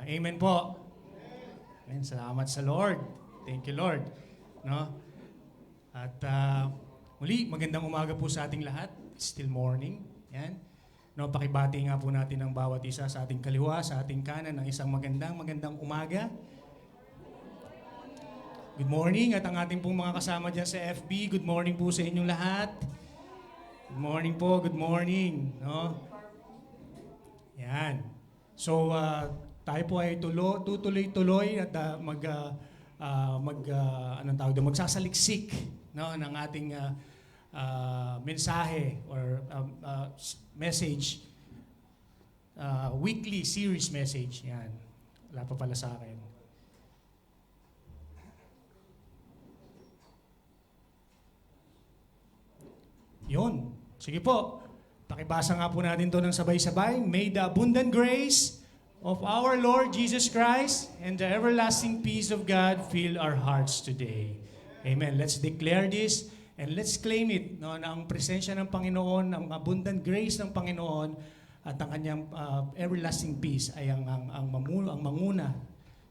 Amen po. Amen. Salamat sa Lord. Thank you, Lord. No? At muli, magandang umaga po sa ating lahat. It's still morning. Yan. No, pakibati nga po natin ang bawat isa sa ating kaliwa, sa ating kanan, ng isang magandang umaga. Good morning at ang ating pong mga kasama dyan sa FB. Good morning po sa inyong lahat. Good morning po, good morning. No? Yan. So, tayo po ay tutuloy-tuloy at magsasaliksik, no, ng ating mensahe or message, weekly series message. Yan. Wala pa pala sa akin. Yun. Sige po. Pakibasa nga po natin to ng sabay-sabay. May the abundant grace of our Lord Jesus Christ and the everlasting peace of God fill our hearts today. Amen. Let's declare this and let's claim it, no, na ang presensya ng Panginoon, ang abundant grace ng Panginoon at ang kanyang everlasting peace ay ang manguna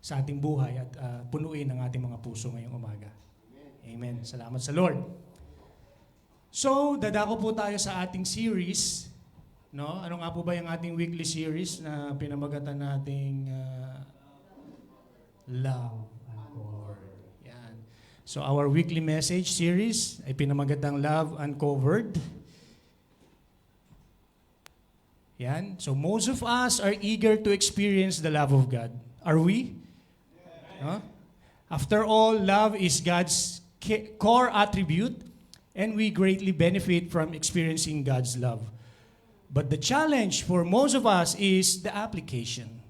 sa ating buhay at punuin ang ating mga puso ngayong umaga. Amen. Salamat sa Lord. So, dadako po tayo sa ating series. No? Ano nga po ba yung ating weekly series na pinamagatan nating Love Uncovered? Yan. So, our weekly message series ay pinamagatang Love Uncovered. Yan. So, most of us are eager to experience the love of God. Are we? No? After all, love is God's core attribute. And we greatly benefit from experiencing God's love. But the challenge for most of us is the application,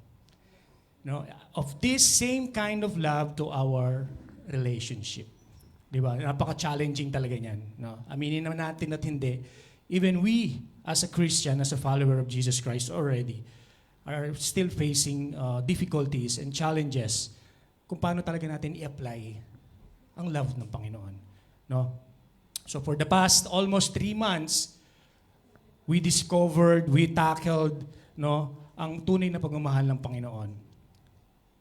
no, of this same kind of love to our relationship. Di ba? Napaka-challenging talaga niyan. No? Aminin naman natin at hindi. Even we, as a Christian, as a follower of Jesus Christ already, are still facing difficulties and challenges kung paano talaga natin i-apply ang love ng Panginoon. No? So for the past almost 3 months, we tackled, no, ang tunay na pagmamahal ng Panginoon.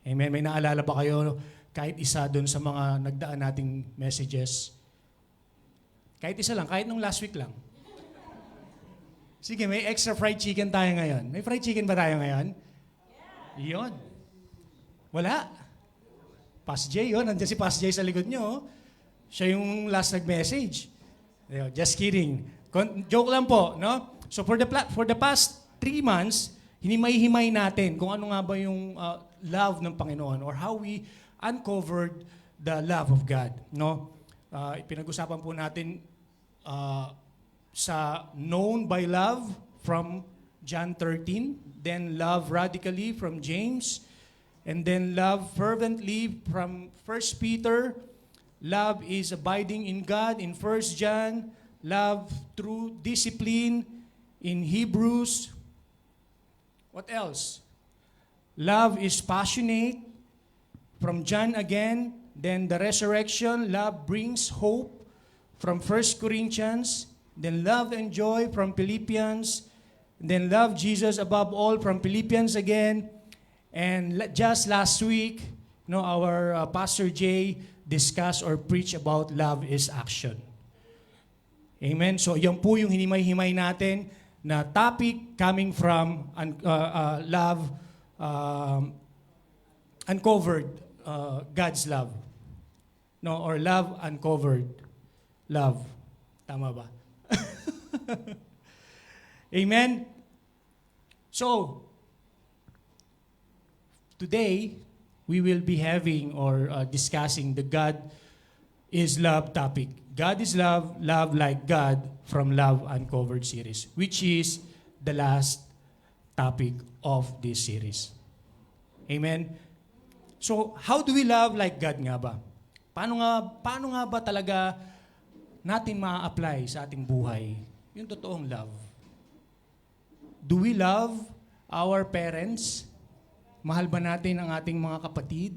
Amen. May naalala ba kayo kahit isa doon sa mga nagdaan nating messages? Kahit isa lang, kahit nung last week lang. Sige, may extra fried chicken tayo ngayon. May fried chicken ba tayo ngayon? Yeah. Yun. Wala. Pas J, yun. Nandiyan si Pas J sa likod nyo. Siya yung last nag-message. Just kidding. Joke lang po, no? So for the past 3 months, hinimay-himay natin kung ano nga ba yung love ng Panginoon or how we uncovered the love of God, no? Pinag-usapan po natin sa known by love from John 13, then love radically from James, and then love fervently from 1 Peter. Love is abiding in God in 1 John. Love through discipline in Hebrews. What else? Love is passionate from John again. Then the resurrection. Love brings hope from 1 Corinthians. Then love and joy from Philippians. Then love Jesus above all from Philippians again. And just last week, no, our Pastor Jay discuss or preach about love is action. Amen? So yan po yung hinimay-himay natin na topic coming from love, uncovered, God's love. No, or love uncovered. Love. Tama ba? Amen? So, today, we will be having or discussing the God is Love topic. God is Love, Love like God from Love Uncovered series, which is the last topic of this series. Amen? So, how do we love like God nga ba? Paano nga ba talaga natin ma-apply sa ating buhay yung totoong love? Do we love our parents? Mahal ba natin ang ating mga kapatid,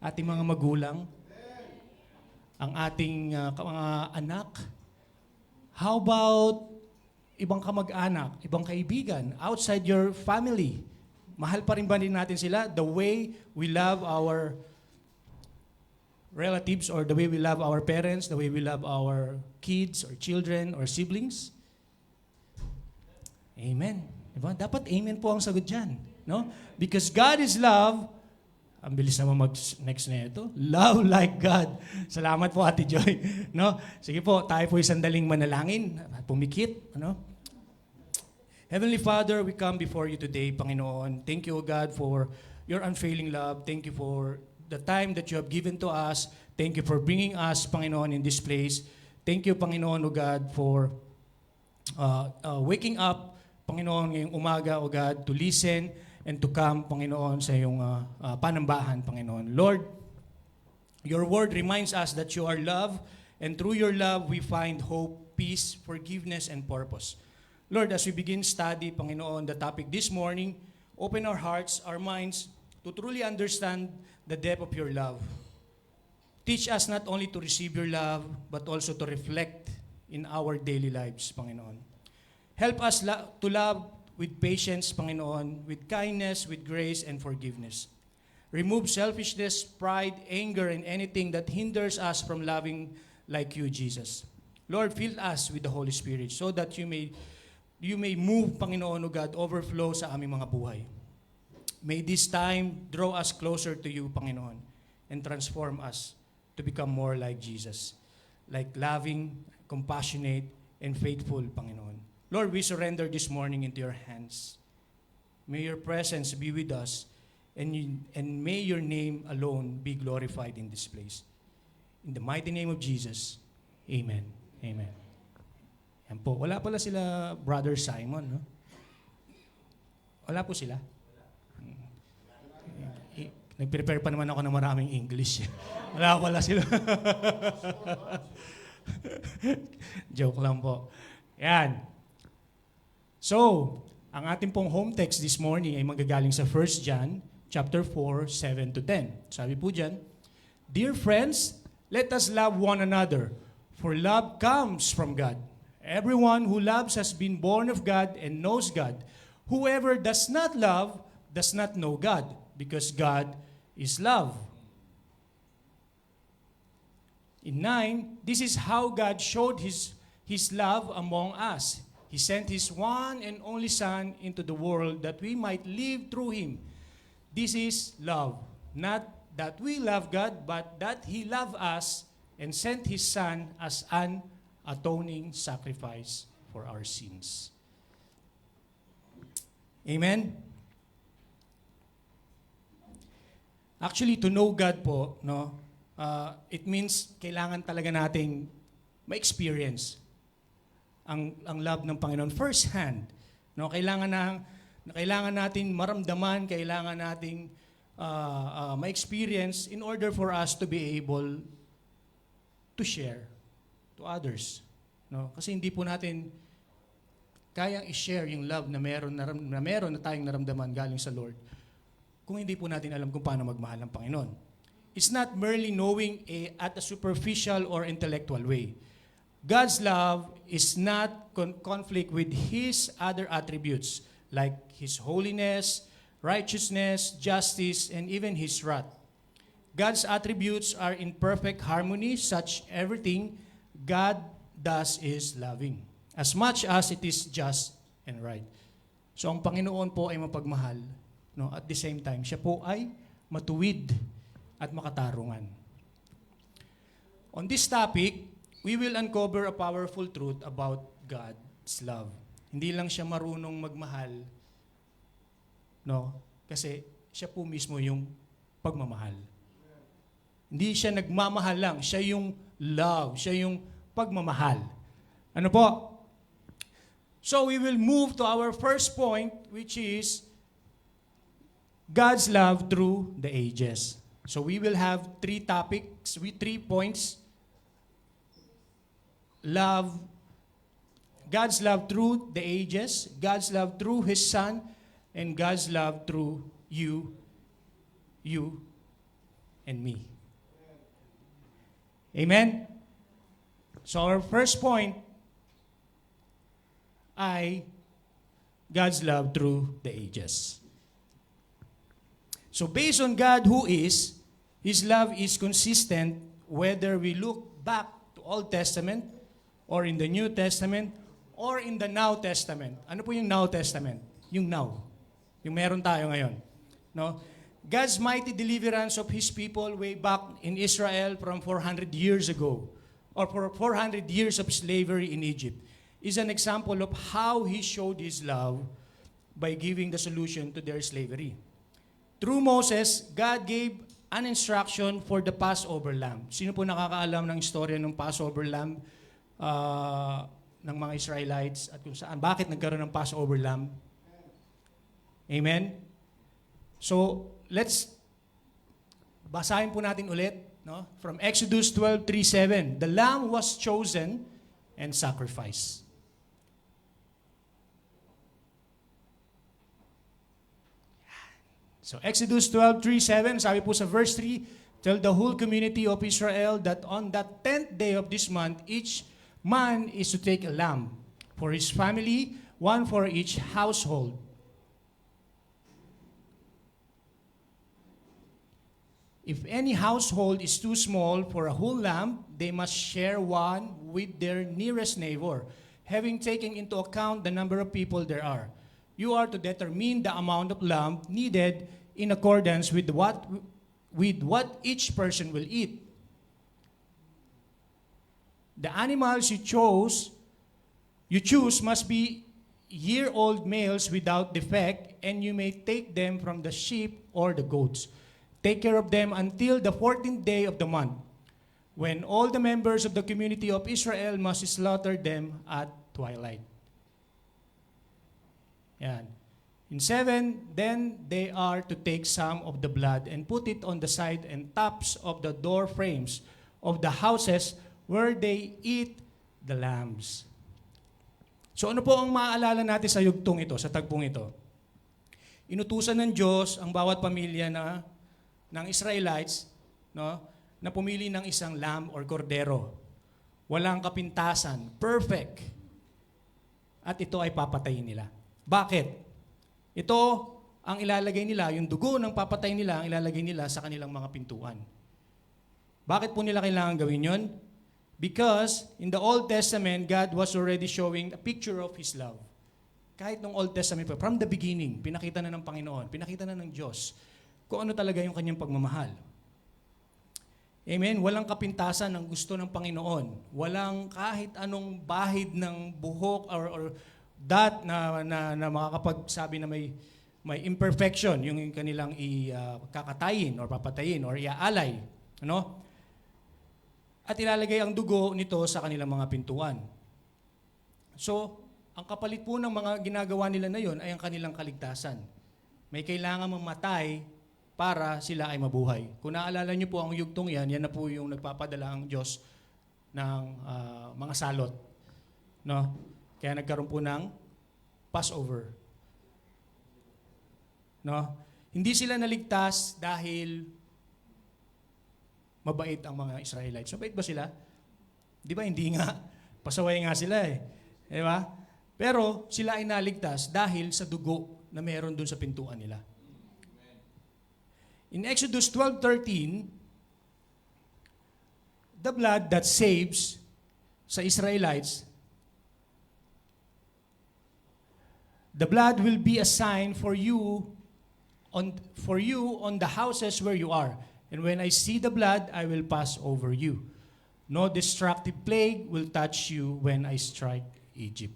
ating mga magulang, ang ating mga anak? How about ibang kamag-anak, ibang kaibigan, outside your family? Mahal pa rin ba din natin sila the way we love our relatives or the way we love our parents, the way we love our kids or children or siblings? Amen. Diba? Dapat amen po ang sagot dyan. No? Because God is love. Ang bilis naman mag-next na ito. Love like God. Salamat po, Ate Joy. No? Sige po, tayo po isang daling manalangin. Pumikit. Ano? Heavenly Father, we come before you today, Panginoon. Thank you, O God, for your unfailing love. Thank you for the time that you have given to us. Thank you for bringing us, Panginoon, in this place. Thank you, Panginoon, O God, for waking up, Panginoon, ngayong umaga, O God, to listen and to come, Panginoon, sa iyong panambahan, Panginoon. Lord, your word reminds us that you are love, and through your love, we find hope, peace, forgiveness, and purpose. Lord, as we begin study, Panginoon, the topic this morning, open our hearts, our minds, to truly understand the depth of your love. Teach us not only to receive your love, but also to reflect in our daily lives, Panginoon. Help us to love with patience, Panginoon, with kindness, with grace, and forgiveness. Remove selfishness, pride, anger, and anything that hinders us from loving like you, Jesus. Lord, fill us with the Holy Spirit so that you may move, Panginoon, O God, overflow sa aming mga buhay. May this time draw us closer to you, Panginoon, and transform us to become more like Jesus, like loving, compassionate, and faithful, Panginoon. Lord, we surrender this morning into your hands. May your presence be with us, and may your name alone be glorified in this place. In the mighty name of Jesus, amen. Amen. Yan po. Wala pala sila Brother Simon, no? Wala po sila? Nag-prepare pa naman ako ng maraming English. Wala pala sila. Joke lang po. Yan. So, ang ating pong home text this morning ay magagaling sa 1 John chapter 4, 7 to 10. Sabi po dyan, Dear friends, let us love one another, for love comes from God. Everyone who loves has been born of God and knows God. Whoever does not love does not know God, because God is love. In 9, this is how God showed His love among us. He sent His one and only Son into the world that we might live through Him. This is love. Not that we love God, but that He loved us and sent His Son as an atoning sacrifice for our sins. Amen? Actually, to know God po, no, it means kailangan talaga nating ma-experience ang love ng Panginoon first hand. No, kailangan natin maramdaman, kailangan nating ma-experience in order for us to be able to share to others. No, kasi hindi po natin kayang i-share yung love na meron na tayong naramdaman galing sa Lord kung hindi po natin alam kung paano magmahal ng Panginoon. It's not merely knowing at a superficial or intellectual way. God's love is not conflict with His other attributes like His holiness, righteousness, justice, and even His wrath. God's attributes are in perfect harmony, such everything God does is loving, as much as it is just and right. So ang Panginoon po ay mapagmahal, no? At the same time, siya po ay matuwid at makatarungan. On this topic, we will uncover a powerful truth about God's love. Hindi lang siya marunong magmahal, no? Kasi siya po mismo yung pagmamahal. Hindi siya nagmamahal lang, siya yung love, siya yung pagmamahal. Ano po? So we will move to our first point, which is God's love through the ages. So we will have 3 topics, 3 points. Love, God's love through the ages, God's love through His Son, and God's love through you, and me. Amen? So our first point ay God's love through the ages. So based on God who is, His love is consistent whether we look back to Old Testament or in the New Testament or in the Now Testament. Ano po yung Now Testament? Yung now. Yung meron tayo ngayon. No? God's mighty deliverance of His people way back in Israel from 400 years ago or for 400 years of slavery in Egypt is an example of how He showed His love by giving the solution to their slavery. Through Moses, God gave an instruction for the Passover lamb. Sino po nakakaalam ng istorya ng Passover lamb ng mga Israelites at kung saan, bakit nagkaroon ng Passover lamb? Amen? So, let's basahin po natin ulit, no? From Exodus 12:3-7. The lamb was chosen and sacrificed. So Exodus 12:3-7, sabi po sa verse 3, tell the whole community of Israel that on that 10th day of this month, each man is to take a lamb for his family, one for each household. If any household is too small for a whole lamb, they must share one with their nearest neighbor, having taken into account the number of people there are. You are to determine the amount of lamb needed in accordance with what each person will eat. The animals you choose must be year-old males without defect, and you may take them from the sheep or the goats. Take care of them until the 14th day of the month, when all the members of the community of Israel must slaughter them at twilight. Yan. In 7, then they are to take some of the blood and put it on the side and tops of the door frames of the houses where they eat the lambs. So ano po ang maaalala natin sa yugtong ito, sa tagpong ito? Inutusan ng Diyos ang bawat pamilya ng Israelites, no, na pumili ng isang lamb or kordero. Walang kapintasan, perfect. At ito ay papatayin nila. Bakit? Ito ang ilalagay nila, yung dugo ng papatay nila, ang ilalagay nila sa kanilang mga pintuan. Bakit po nila kailangan gawin yon? Because in the Old Testament, God was already showing a picture of His love. Kahit nung Old Testament pa, from the beginning, pinakita na ng Panginoon, pinakita na ng Diyos kung ano talaga yung kanyang pagmamahal. Amen? Walang kapintasan ng gusto ng Panginoon. Walang kahit anong bahid ng buhok or that na makakapagsabi na may imperfection, yung kanilang kakatayin or papatayin or iaalay. Ano? At ilalagay ang dugo nito sa kanilang mga pintuan. So, ang kapalit po ng mga ginagawa nila na yon ay ang kanilang kaligtasan. May kailangan mamatay para sila ay mabuhay. Kung naalala niyo po ang yugtong yan na po yung nagpapadala ang Diyos ng mga salot. No? Kaya nagkaroon po ng Passover. No? Hindi sila naligtas dahil mabait ang mga Israelites. Mabait ba sila? Di ba? Hindi nga. Pasaway nga sila eh. Di ba? Pero sila ay naligtas dahil sa dugo na meron dun sa pintuan nila. In Exodus 12:13, the blood that saves sa Israelites, the blood will be a sign for you on the houses where you are. And when I see the blood, I will pass over you. No destructive plague will touch you when I strike Egypt.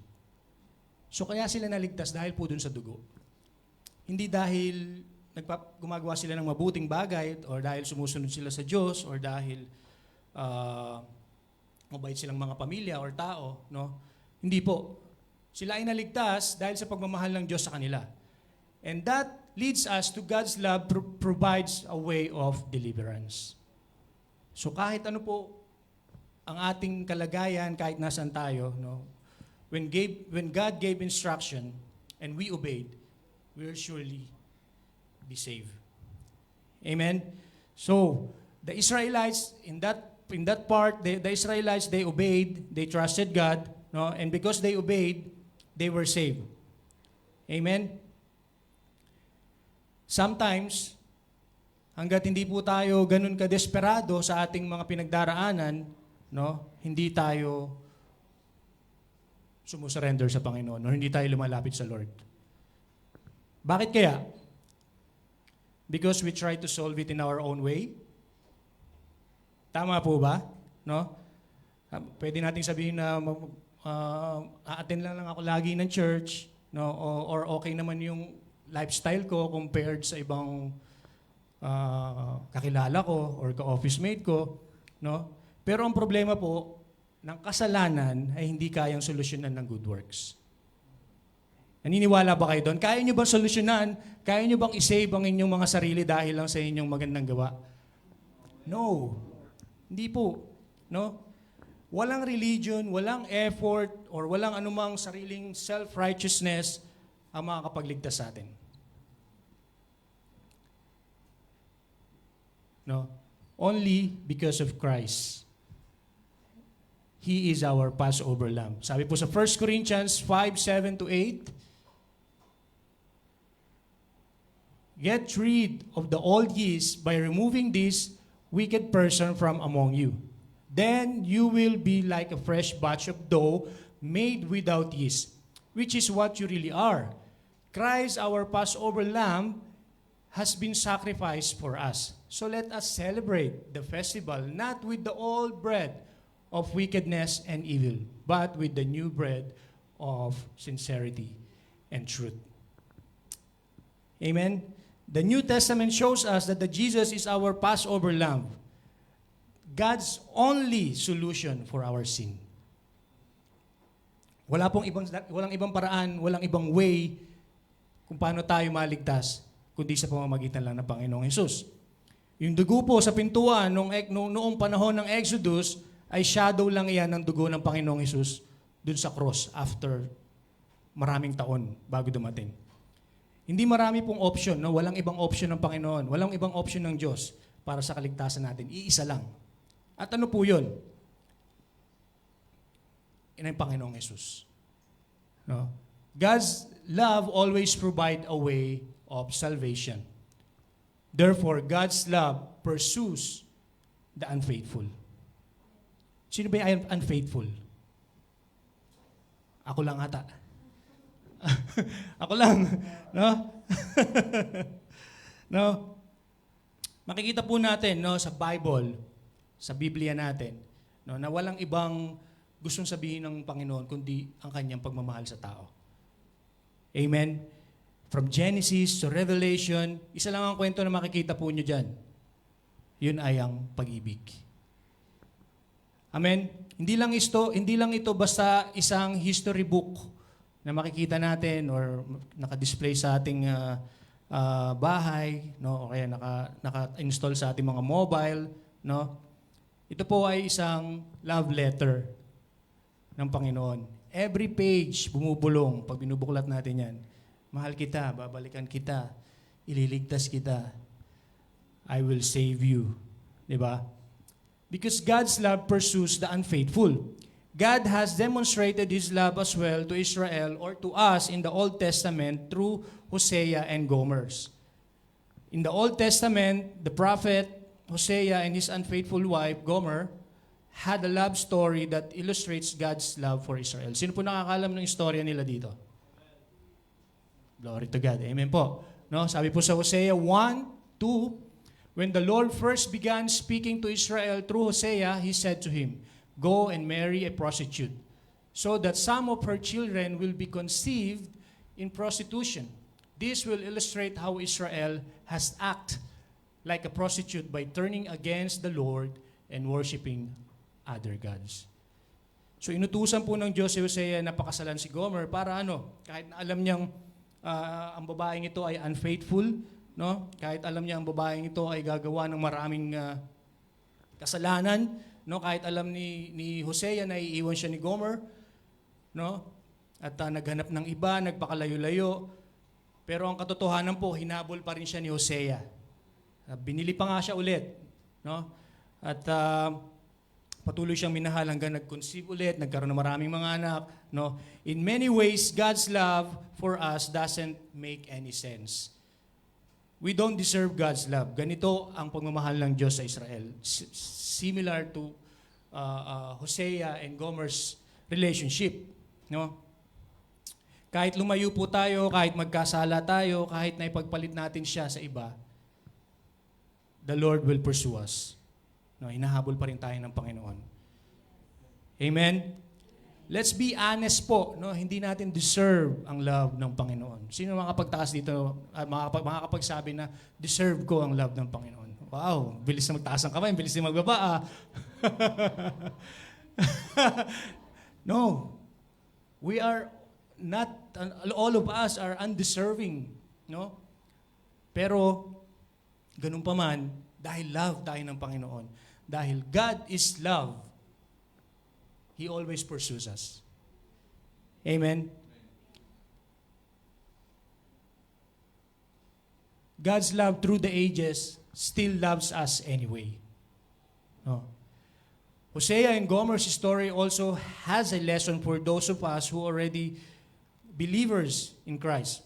So kaya sila naligtas dahil po dun sa dugo. Hindi dahil gumagawa sila ng mabuting bagay or dahil sumusunod sila sa Diyos or dahil mabait silang mga pamilya or tao. No? Hindi po. Sila ay naligtas dahil sa pagmamahal ng Diyos sa kanila. And that leads us to God's love provides a way of deliverance. So kahit ano po ang ating kalagayan, kahit nasan tayo, no? When God gave instruction and we obeyed, we will surely be saved. Amen? So, the Israelites, in that part, the Israelites, they obeyed, they trusted God, no? And because they obeyed, they were saved. Amen? Sometimes, hangga't hindi po tayo ganun kadesperado sa ating mga pinagdaraanan, no, hindi tayo sumusurrender sa Panginoon o hindi tayo lumalapit sa Lord. Bakit kaya? Because we try to solve it in our own way? Tama po ba? No? Pwede nating sabihin na a-attend lang ako lagi ng church, no, or okay naman yung lifestyle ko compared sa ibang kakilala ko or ka-office mate ko, no? Pero ang problema po ng kasalanan ay hindi kayang solusyonan ng good works. Naniniwala ba kayo doon? Kaya nyo bang solusyonan? Kaya nyo bang isave ang inyong mga sarili dahil lang sa inyong magandang gawa? No. Hindi po. No? Walang religion, walang effort, or walang anumang sariling self-righteousness ang makakapagligtas sa atin. No? Only because of Christ. He is our Passover Lamb. Sabi po sa 1 Corinthians 5:7-8, get rid of the old yeast by removing this wicked person from among you. Then you will be like a fresh batch of dough made without yeast, which is what you really are. Christ, our Passover Lamb, has been sacrificed for us. So let us celebrate the festival not with the old bread of wickedness and evil, but with the new bread of sincerity and truth. Amen? The New Testament shows us that the Jesus is our Passover Lamb, God's only solution for our sin. Walang ibang paraan, walang ibang way kung paano tayo maligtas, kundi sa pamamagitan lang ng Panginoong Hesus. Yung dugo po sa pintuan noong panahon ng Exodus ay shadow lang iyan ng dugo ng Panginoong Hesus dun sa cross after maraming taon bago dumating. Hindi marami pong option, no? Walang ibang option ng Panginoon, walang ibang option ng Diyos para sa kaligtasan natin. Iisa lang. At ano po yun? Yan ang Panginoong Hesus. No? God's love always provide a way of salvation. Therefore, God's love pursues the unfaithful. Sino ba yung unfaithful? Ako lang ata. Ako lang, no? No? Makikita po natin, no, sa Bible, sa Biblia natin, no, na walang ibang gustong sabihin ng Panginoon kundi ang kanyang pagmamahal sa tao. Amen? From Genesis to Revelation, isa lang ang kwento na makikita po nyo dyan. Yun ay ang pag-ibig. Amen? Hindi lang ito basta isang history book na makikita natin or naka-display sa ating bahay, no, o kaya naka-install sa ating mga mobile, no. Ito po ay isang love letter ng Panginoon. Every page bumubulong pag binubuklat natin 'yan. Mahal kita, babalikan kita, ililigtas kita. I will save you, 'di ba? Because God's love pursues the unfaithful. God has demonstrated His love as well to Israel or to us in the Old Testament through Hosea and Gomer. In the Old Testament, the prophet Hosea and his unfaithful wife, Gomer, had a love story that illustrates God's love for Israel. Sino po nakakalam ng istorya nila dito? Glory to God. Amen po. No, sabi po sa Hosea 1:2, when the Lord first began speaking to Israel through Hosea, He said to him, "Go and marry a prostitute, so that some of her children will be conceived in prostitution. This will illustrate how Israel has acted like a prostitute by turning against the Lord and worshiping other gods." So inutusan po ng Diyos si Hosea na pakasalan si Gomer para kahit na alam niyang ang babaeng ito ay unfaithful, no? Kahit alam niya ang babaeng ito ay gagawa ng maraming kasalanan, no, kahit alam ni Hosea na iiwan siya ni Gomer, no? At naghanap ng iba, nagpakalayo-layo. Pero ang katotohanan po, hinabol pa rin siya ni Hosea. Binili pa nga siya ulit, no? At patuloy siyang minahal hanggang nag-conceive ulit, nagkaroon ng maraming mga anak, no? In many ways, God's love for us doesn't make any sense. We don't deserve God's love. Ganito ang pagmamahal ng Diyos sa Israel. Similar to Hosea and Gomer's relationship. No? Kahit lumayo po tayo, kahit magkasala tayo, kahit na ipagpalit natin siya sa iba, the Lord will pursue us. No, hinahabol pa rin tayo ng Panginoon. Amen? Let's be honest po, no? Hindi natin deserve ang love ng Panginoon. Sino makapagtaas dito, makakapagsabi na deserve ko ang love ng Panginoon? Wow, bilis na magtaas ang kamay, bilis na magbaba. No. We are not, all of us are undeserving, no? Pero ganun pa man, dahil love tayo ng Panginoon, dahil God is love, He always pursues us. Amen? God's love through the ages still loves us anyway. No. Hosea and Gomer's story also has a lesson for those of us who already believers in Christ.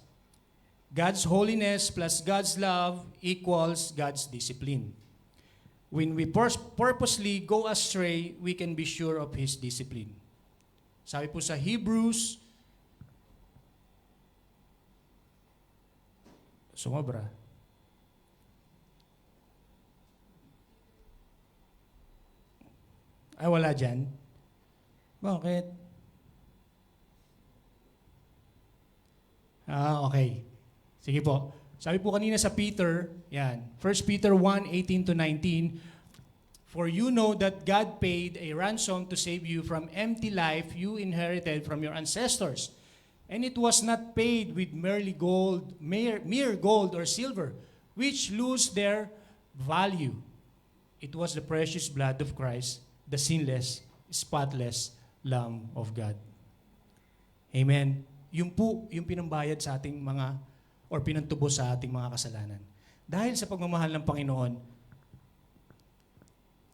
God's holiness plus God's love equals God's discipline. When we purposely go astray, we can be sure of His discipline. Sabi po sa Hebrews, sumobra. Ay, wala dyan. Bakit? Okay. Sige po. Sabi po kanina sa Peter, yan, 1 Peter 1:18-19, "For you know that God paid a ransom to save you from empty life you inherited from your ancestors. And it was not paid with mere gold or silver, which lose their value. It was the precious blood of Christ, the sinless, spotless Lamb of God." Amen. Yung po, yung pinambayad sa ating mga, or pinantubos sa ating mga kasalanan. Dahil sa pagmamahal ng Panginoon,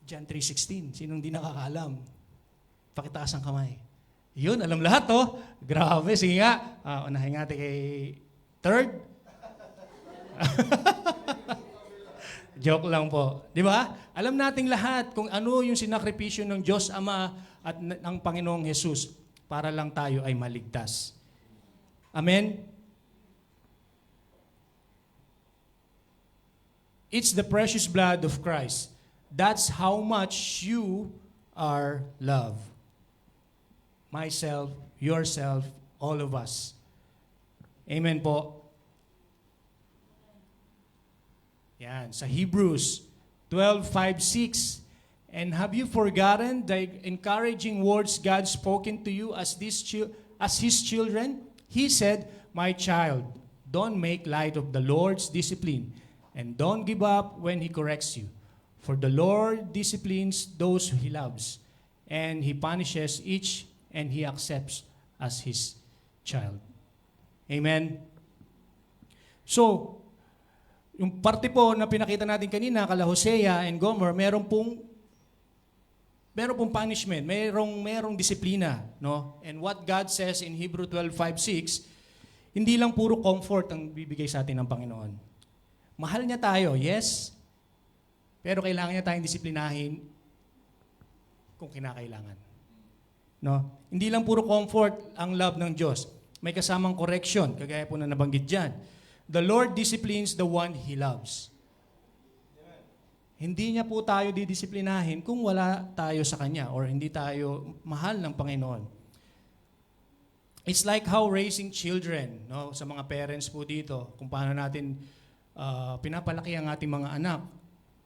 John 3:16, sinong di nakakaalam? Pakitaas ang kamay. Yun, alam lahat to. Grabe, sige nga. Unahin natin kay third. Joke lang po. Di ba? Alam nating lahat kung ano yung sinakripisyo ng Diyos Ama at ng Panginoong Jesus para lang tayo ay maligtas. Amen? It's the precious blood of Christ. That's how much you are loved. Myself, yourself, all of us. Amen po. Yan, sa Hebrews 12:5-6. "And have you forgotten the encouraging words God spoken to you as His children? He said, 'My child, don't make light of the Lord's discipline, and don't give up when He corrects you. For the Lord disciplines those He loves, and He punishes each and He accepts as His child.'" Amen? So, yung parte po na pinakita natin kanina, kala Hosea and Gomer, meron pong punishment, merong disiplina, no? And what God says in Hebrew 12:5-6, hindi lang puro comfort ang bibigay sa atin ng Panginoon. Mahal niya tayo, yes. Pero kailangan niya tayong disiplinahin kung kinakailangan. No? Hindi lang puro comfort ang love ng Diyos. May kasamang correction, kagaya po na nabanggit dyan. The Lord disciplines the one He loves. Hindi niya po tayo didisiplinahin kung wala tayo sa Kanya or hindi tayo mahal ng Panginoon. It's like how raising children, no? Sa mga parents po dito, kung paano natin pinapalaki ang ating mga anak.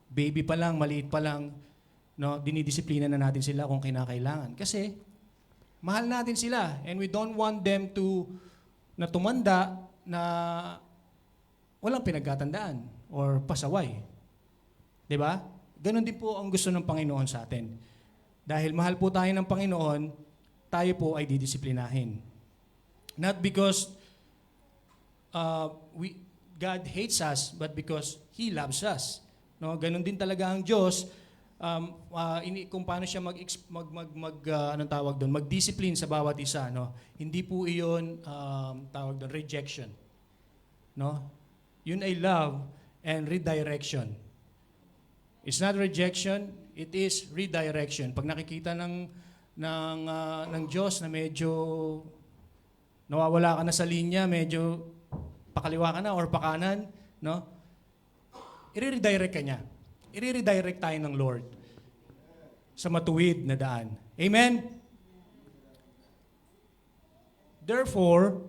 Baby pa lang, maliit pa lang, no? Dinidisiplina na natin sila kung kinakailangan. Kasi mahal natin sila and we don't want them na tumanda na walang pinagkatandaan or pasaway. 'Di ba? Ganon din po ang gusto ng Panginoon sa atin. Dahil mahal po tayo ng Panginoon, tayo po ay didisiplinahin. Not because God hates us, but because He loves us. No, ganon din talaga ang Diyos. Kung paano siya anong tawag doon, mag-discipline sa bawat isa, no? Hindi po iyon tawag doon rejection. No? Yun ay love, and redirection. It's not rejection, it is redirection. Pag nakikita ng Diyos na medyo nawawala ka na sa linya, medyo pakaliwa ka na or pakanan, no? I-redirect ka niya. I-redirect tayo ng Lord sa matuwid na daan. Amen? Therefore,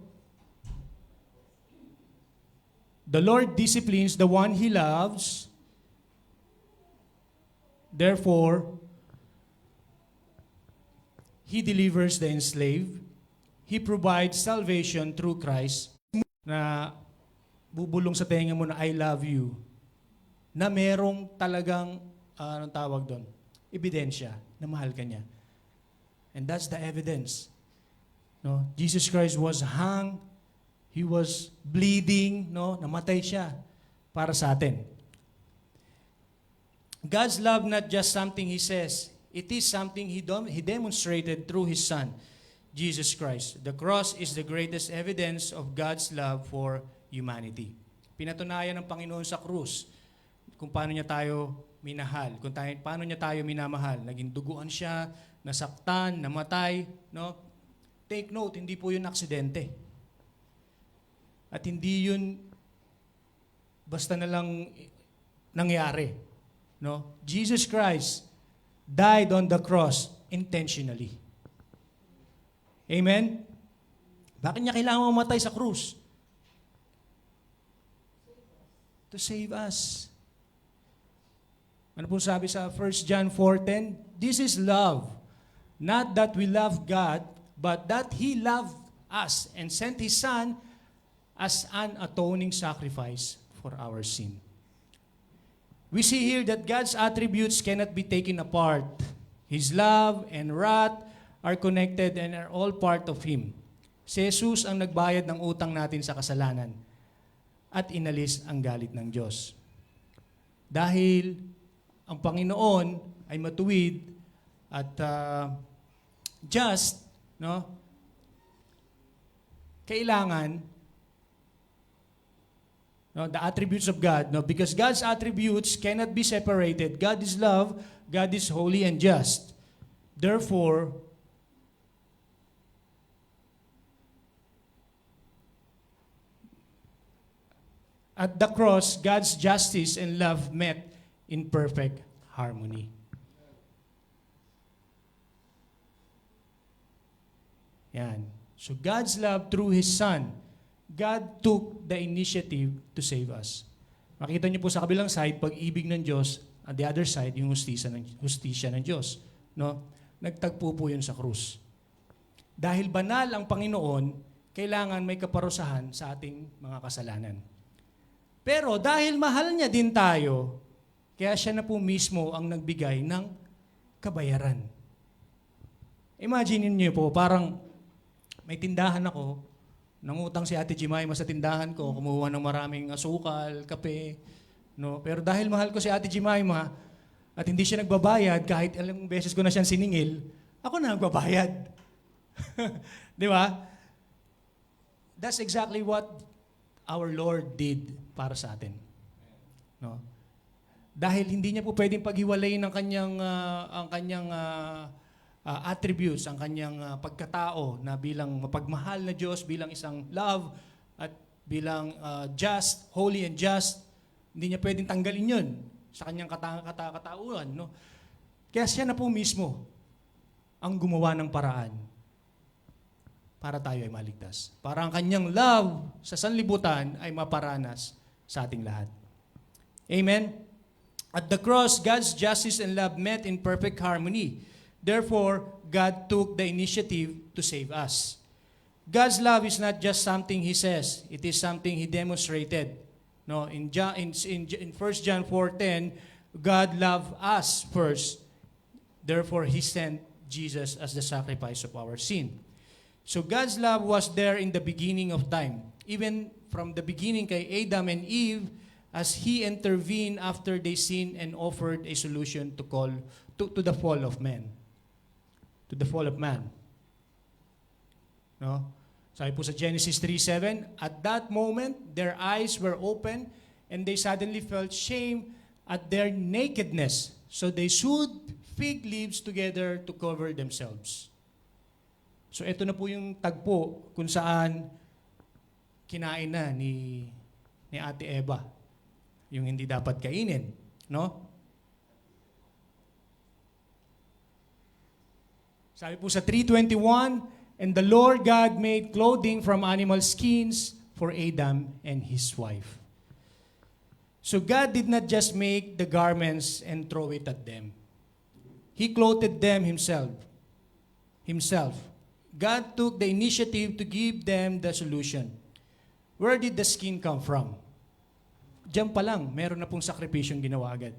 the Lord disciplines the one He loves. Therefore, He delivers the enslaved. He provides salvation through Christ na bubulong sa tenga mo na I love you, na merong talagang, anong tawag doon? Ebidensya na mahal ka niya. And that's the evidence. No? Jesus Christ was hung, He was bleeding, no? Namatay siya para sa atin. God's love not just something He says, it is something He demonstrated through His Son, Jesus Christ. The cross is the greatest evidence of God's love for humanity. Pinatunayan ng Panginoon sa krus kung paano niya tayo minahal, paano niya tayo minamahal. Naging duguan siya, nasaktan, namatay. No? Take note, hindi po yun aksidente. At hindi yun basta na lang nangyari. No? Jesus Christ died on the cross intentionally. Amen? Bakit niya kailangan mamatay sa krus? To save us. Ano po sabi sa 1 John 4:10? This is love. Not that we love God, but that He loved us and sent His Son as an atoning sacrifice for our sin. We see here that God's attributes cannot be taken apart. His love and wrath are connected and are all part of Him. Si Jesus ang nagbayad ng utang natin sa kasalanan at inalis ang galit ng Diyos. Dahil ang Panginoon ay matuwid at just, no? Kailangan, no, the attributes of God, no, because God's attributes cannot be separated. God is love, God is holy and just. Therefore, at the cross, God's justice and love met in perfect harmony. Yan. So God's love through His Son, God took the initiative to save us. Makita niyo po sa kabilang side, pag-ibig ng Diyos, on the other side, yung hustisya ng Diyos. No? Nagtagpo po yun sa krus. Dahil banal ang Panginoon, kailangan may kaparusahan sa ating mga kasalanan. Pero dahil mahal niya din tayo, kaya siya na po mismo ang nagbigay ng kabayaran. Imagine niyo po, parang may tindahan ako, nangutang si Ate Jemima sa tindahan ko, kumuha ng maraming asukal, kape. No? Pero dahil mahal ko si Ate Jemima at hindi siya nagbabayad, kahit ilang beses ko na siyang siningil, ako na nagbabayad. Di ba? That's exactly what our Lord did para sa atin. No? Dahil hindi niya po pwedeng paghiwalayin ang kanyang attributes, ang kanyang pagkatao na bilang mapagmahal na Diyos, bilang isang love at bilang just, holy and just. Hindi niya pwedeng tanggalin yun sa kanyang katauhan. No? Kaya siya na po mismo ang gumawa ng paraan para tayo ay maligtas. Para ang kanyang love sa sanlibutan ay maparanas sa ating lahat. Amen? At the cross, God's justice and love met in perfect harmony. Therefore, God took the initiative to save us. God's love is not just something He says. It is something He demonstrated. No, in 1 John 4:10, God loved us first. Therefore, He sent Jesus as the sacrifice of our sin. So God's love was there in the beginning of time. Even from the beginning kay Adam and Eve, as He intervened after they sinned and offered a solution to the fall of man. To the fall of man. No? Sabi po sa Genesis 3:7, at that moment, their eyes were open and they suddenly felt shame at their nakedness. So they sewed fig leaves together to cover themselves. So ito na po yung tagpo kung saan kinain na ni Ate Eva yung hindi dapat kainin, no? Sabi po sa 3:21, and the Lord God made clothing from animal skins for Adam and his wife. So God did not just make the garments and throw it at them. He clothed them himself. God took the initiative to give them the solution. Where did the skin come from? Diyan pa lang, meron na pong sakripisyong ginawa agad.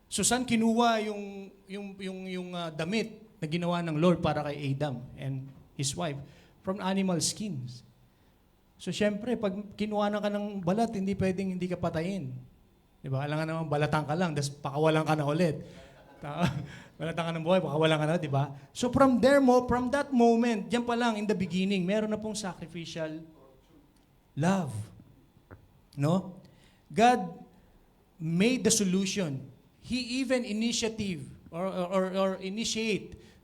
So saan kinuha yung damit na ginawa ng Lord para kay Adam and his wife? From animal skins. So syempre, pag kinuha ka ng balat, hindi pwedeng hindi ka patayin. Di ba? Alam nga naman, balatan ka lang, tapos pakawalan ka na ulit. Balatan ka ng buhay, pakawalan ka na, di ba? So from that moment, diyan pa lang, in the beginning, meron na pong sacrificial love. No? God made the solution. He even initiate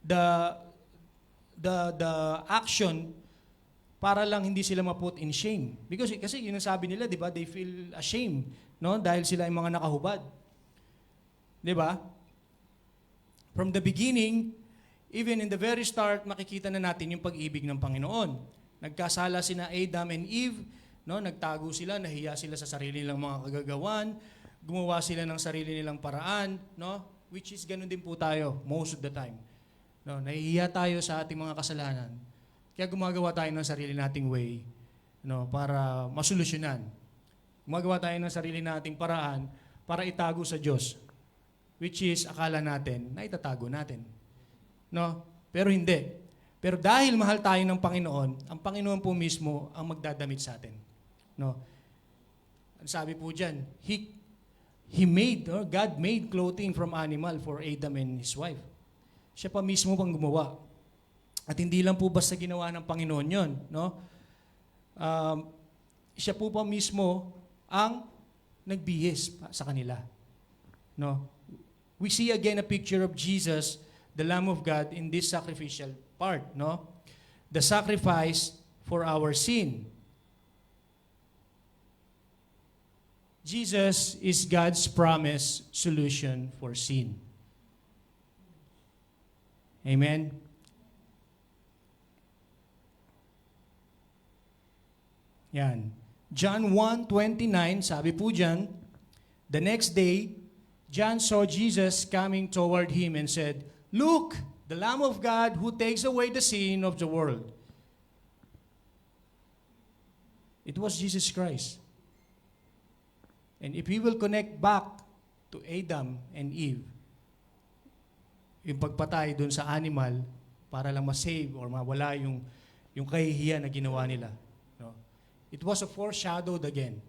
the action para lang hindi sila ma-put in shame. Kasi yun ang sabi nila, di ba? They feel ashamed, no? Dahil sila ay mga nakahubad. Di ba? From the beginning, even in the very start, makikita na natin yung pag-ibig ng Panginoon. Nagkasala sina Adam and Eve, no? Nagtago sila, nahiya sila sa sarili nilang mga kagagawan, gumawa sila ng sarili nilang paraan, no? Which is ganun din po tayo most of the time. No, nahihiya tayo sa ating mga kasalanan. Kaya gumagawa tayo ng sarili nating way, no, para masolusyonan. Gumagawa tayo ng sarili nating paraan para itago sa Diyos, which is akala natin na itatago natin. No? Pero hindi. Pero dahil mahal tayo ng Panginoon, ang Panginoon po mismo ang magdadamit sa atin. No? Ang sabi po diyan, God made clothing from animal for Adam and his wife. Siya pa mismo pang gumawa. At hindi lang po basta ginawa ng Panginoon yon, no? Siya po pa mismo ang nagbihis sa kanila. No? We see again a picture of Jesus, the Lamb of God, in this sacrificial part, no? The sacrifice for our sin. Jesus is God's promised solution for sin. Amen? Yan. John 1:29, sabi po dyan, the next day, John saw Jesus coming toward him and said, "Look, the Lamb of God who takes away the sin of the world." It was Jesus Christ. And if we will connect back to Adam and Eve, yung pagpatay doon sa animal para lang ma-save or mawala yung kahihiyan na ginawa nila. No? It was a foreshadowed again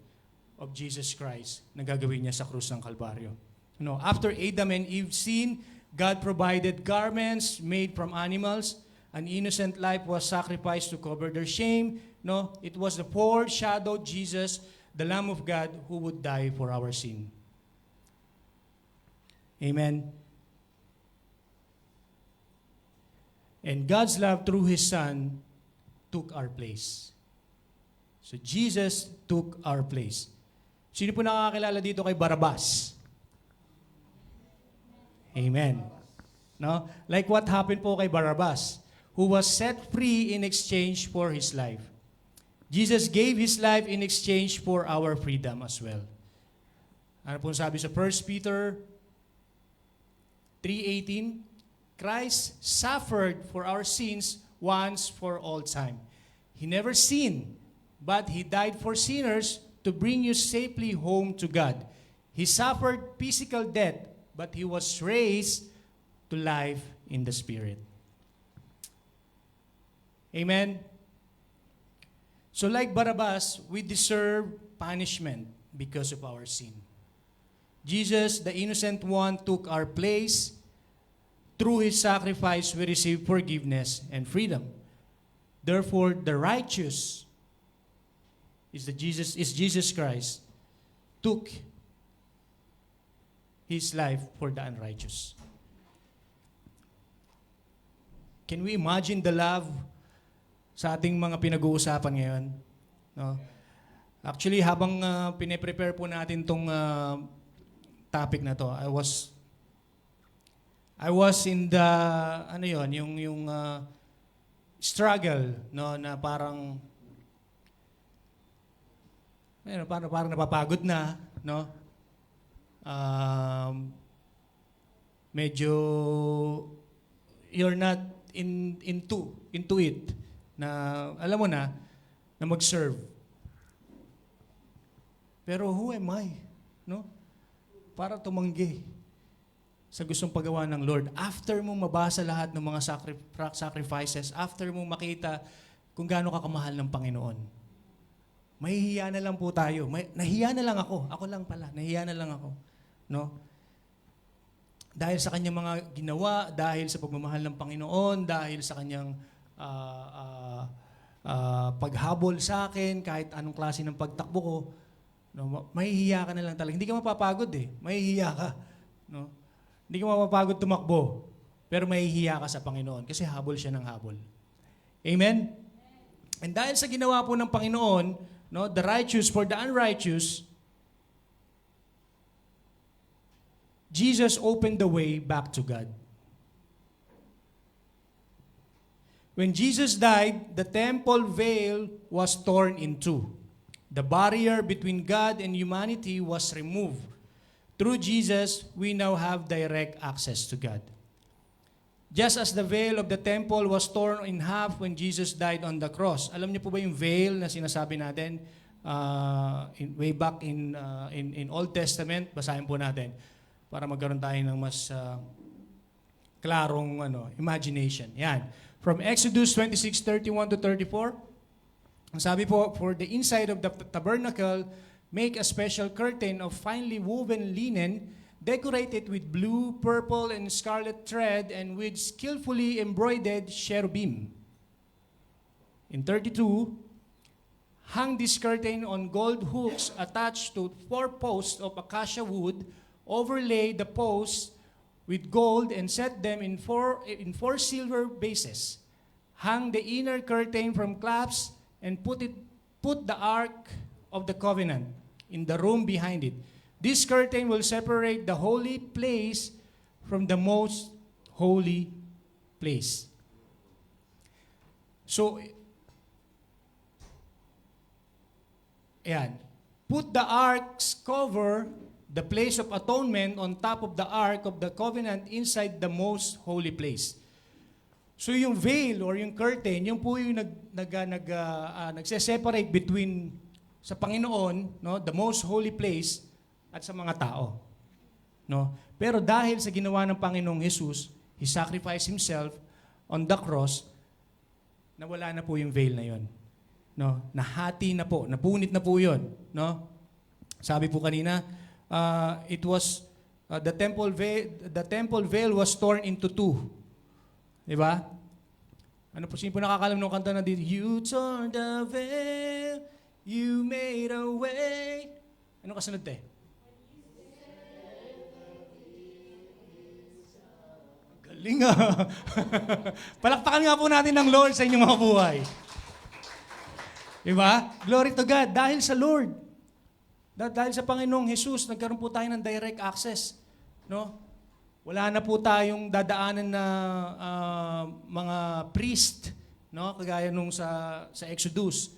of Jesus Christ na gagawin niya sa krus ng Kalbaryo. No, after Adam and Eve sinned, God provided garments made from animals. An innocent life was sacrificed to cover their shame. No, it was the foreshadowed Jesus, the Lamb of God, who would die for our sin. Amen. And God's love through His Son took our place. So Jesus took our place. Sino po nakakakilala dito kay Barabas? Amen. No? Like what happened po kay Barabas, who was set free in exchange for his life. Jesus gave His life in exchange for our freedom as well. Ano po sabi sa 1 Peter 3:18? Christ suffered for our sins once for all time. He never sinned, but He died for sinners to bring you safely home to God. He suffered physical death, but He was raised to life in the Spirit. Amen? So like Barabbas, we deserve punishment because of our sin. Jesus, the innocent one, took our place. Through His sacrifice, we receive forgiveness and freedom. Therefore, the righteous is Jesus Christ. took His life for the unrighteous. Can we imagine the love sa ating mga pinag-uusapan ngayon? No? Actually, habang pine-prepare po natin tong topic na to, I was in the yung struggle, no, na parang parang napapagod na, no? Medyo you're not into it, na alam mo na mag-serve. Pero who am I, no? Para tumanggi sa gustong paggawa ng Lord. After mong mabasa lahat ng mga sacrifices, after mong makita kung gaano ka kamahal ng Panginoon, mahihiya na lang po tayo. Nahiya na lang ako. Ako lang pala. Nahiya na lang ako. No? Dahil sa kanyang mga ginawa, dahil sa pagmamahal ng Panginoon, dahil sa kanyang paghabol sa akin, kahit anong klase ng pagtakbo ko, no, mahihiya ka na lang talaga. Hindi ka mapapagod eh. Mahihiya ka. No? Hindi ka mapapagod tumakbo. Pero mahihiya ka sa Panginoon kasi habol siya ng habol. Amen? And dahil sa ginawa po ng Panginoon, no, the righteous for the unrighteous, Jesus opened the way back to God. When Jesus died, the temple veil was torn in two. The barrier between God and humanity was removed. Through Jesus, we now have direct access to God. Just as the veil of the temple was torn in half when Jesus died on the cross. Alam niyo po ba yung veil na sinasabi natin way back in Old Testament? Basahin po natin para magkaroon tayo ng mas klarong imagination. Yan. From Exodus 26:31 to 34, ang sabi po, for the inside of the tabernacle, make a special curtain of finely woven linen, decorated with blue, purple, and scarlet thread, and with skillfully embroidered cherubim. In 32, hang this curtain on gold hooks attached to 4 posts of acacia wood, overlay the posts with gold, and set them in four silver bases. Hang the inner curtain from clasps, and put the Ark of the Covenant in the room behind it. This curtain will separate the holy place from the most holy place. So, ayan. Put the ark's cover, the place of atonement, on top of the Ark of the Covenant inside the most holy place. So yung veil or yung curtain, yung po yung nagse-separate between sa Panginoon, no, the most holy place, at sa mga tao. No? Pero dahil sa ginawa ng Panginoong Jesus, He sacrificed Himself on the cross, nawala na po yung veil na yon. No? Nahati na po, napunit na po yun. No? Sabi po kanina, it was the temple veil was torn into two. Di ba? Ano po, sino po nakakalam ng kanta na dito? You tore the veil, you made a way. Ano kasunod te? Galing ah. Palakpakan nga po natin ng Lord sa inyong mga buhay. Diba? Glory to God. Dahil sa Lord. Dahil sa Panginoong Jesus, nagkaroon po tayo ng direct access. No? Wala na po tayong dadaanan na mga priest, no? Kagaya nung sa Exodus.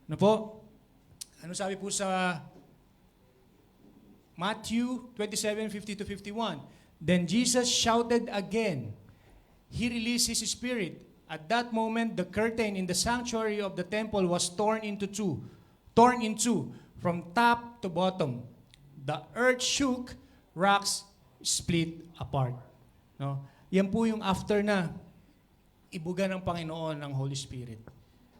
Ano po? Ano sabi po sa Matthew 27:50-51? Then Jesus shouted again. He released His Spirit. At that moment, the curtain in the sanctuary of the temple was torn in two, from top to bottom. The earth shook, rocks split apart. No? Yan po yung after na ibuga ng Panginoon ang Holy Spirit.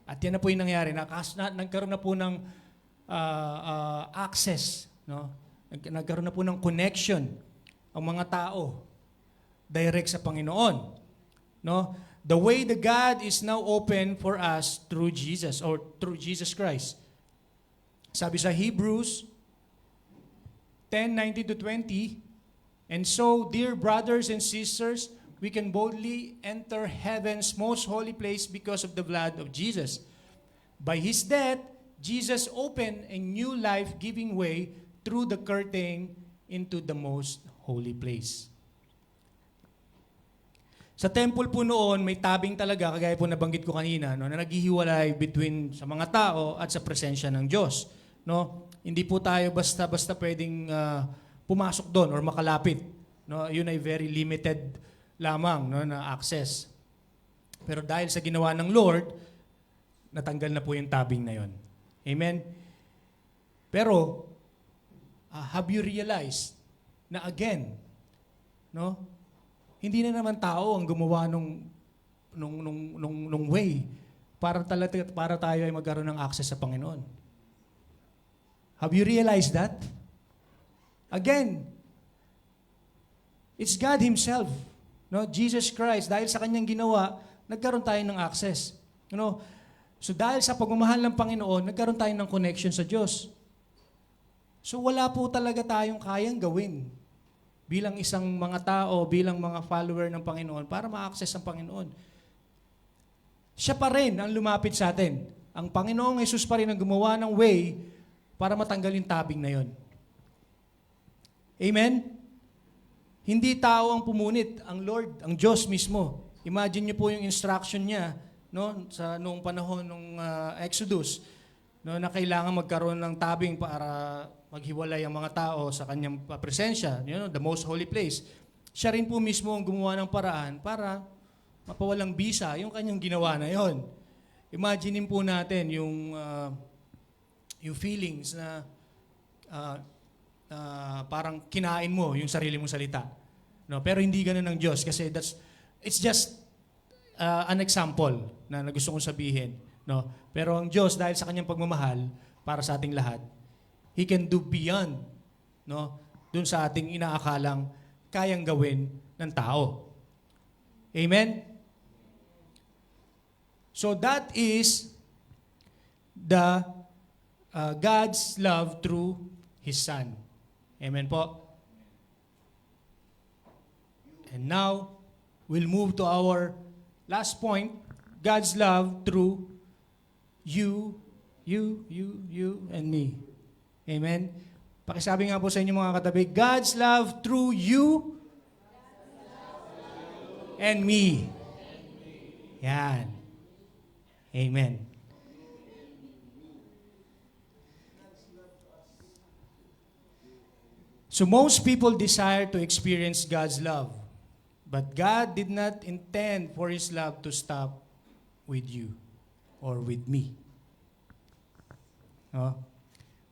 At yan na po yung nangyari. Nagkaroon na po ng access. No? Nagkaroon na po ng connection ang mga tao direct sa Panginoon. No? The way the God is now open for us through Jesus or through Jesus Christ. Sabi sa Hebrews 10:19 to 20, and so, dear brothers and sisters, we can boldly enter heaven's most holy place because of the blood of Jesus. By His death, Jesus opened a new life-giving way through the curtain into the most holy place. Sa temple po noon, may tabing talaga, kagaya po nabanggit ko kanina, no, na naghihiwalay between sa mga tao at sa presensya ng Diyos. No? Hindi po tayo basta-basta pwedeng pumasok doon or makalapit. No? Yun ay very limited lamang, no, na access. Pero dahil sa ginawa ng Lord, natanggal na po yung tabing na yun. Amen? Pero, have you realized na again, no, hindi na naman tao ang gumawa nung way para tayo ay magkaroon ng access sa Panginoon? Have you realized that? Again, it's God Himself. No? Jesus Christ, dahil sa Kanyang ginawa, nagkaroon tayo ng access. So dahil sa pagmamahal ng Panginoon, nagkaroon tayo ng connection sa Diyos. So wala po talaga tayong kayang gawin bilang isang mga tao, bilang mga follower ng Panginoon para ma-access ang Panginoon. Siya pa rin ang lumapit sa atin. Ang Panginoong Jesus pa rin ang gumawa ng way para matanggal yung tabing na yon. Amen? Hindi tao ang pumunit, ang Lord, ang Diyos mismo. Imagine niyo po yung instruction niya, no, sa noong panahon ng Exodus, no, na kailangan magkaroon ng tabing para maghiwalay ang mga tao sa kanyang presensya, the most holy place. Siya rin po mismo ang gumawa ng paraan para mapawalang bisa yung kanyang ginawa na yon. Imagine po natin yung feelings na parang kinain mo yung sarili mong salita. No, pero hindi ganoon ng Diyos kasi it's just an example na gusto kong sabihin. No? Pero ang Diyos, dahil sa kanyang pagmamahal para sa ating lahat, He can do beyond, no, dun sa ating inaakalang kayang gawin ng tao. Amen? So that is the God's love through His Son. Amen po? And now, we'll move to our last point, God's love through you, and me. Amen? Pakisabi nga po sa inyo mga katabi, God's love through you and me. Yan. Amen. So most people desire to experience God's love, but God did not intend for His love to stop with you or with me.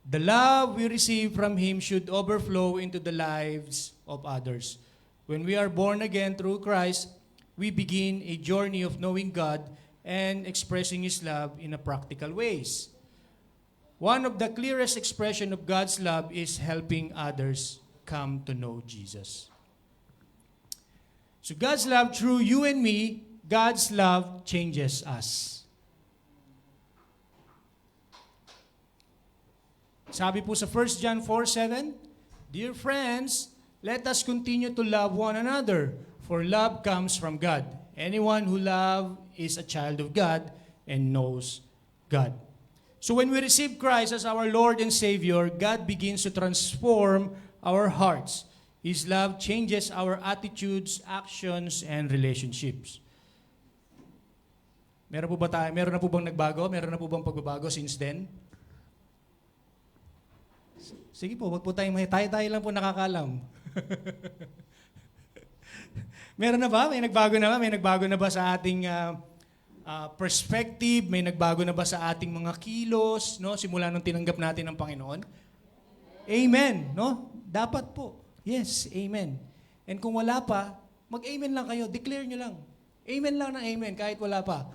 The love we receive from Him should overflow into the lives of others. When we are born again through Christ, we begin a journey of knowing God and expressing His love in a practical ways. One of the clearest expression of God's love is helping others come to know Jesus. So God's love through you and me, God's love changes us. Sabi po sa 1 John 4:7, Dear friends, let us continue to love one another, for love comes from God. Anyone who loves is a child of God and knows God. So when we receive Christ as our Lord and Savior, God begins to transform our hearts. His love changes our attitudes, actions, and relationships. Meron na po bang nagbago? Meron na po bang pagbabago since then? Sige po, wag po tayo lang po nakakalam. Meron na ba? May nagbago na ba? May nagbago na ba sa ating perspective? May nagbago na ba sa ating mga kilos, no? Simula nung tinanggap natin ang Panginoon? Amen, no? Dapat po. Yes, amen. And kung wala pa, mag-amen lang kayo. Declare nyo lang. Amen lang ng amen kahit wala pa.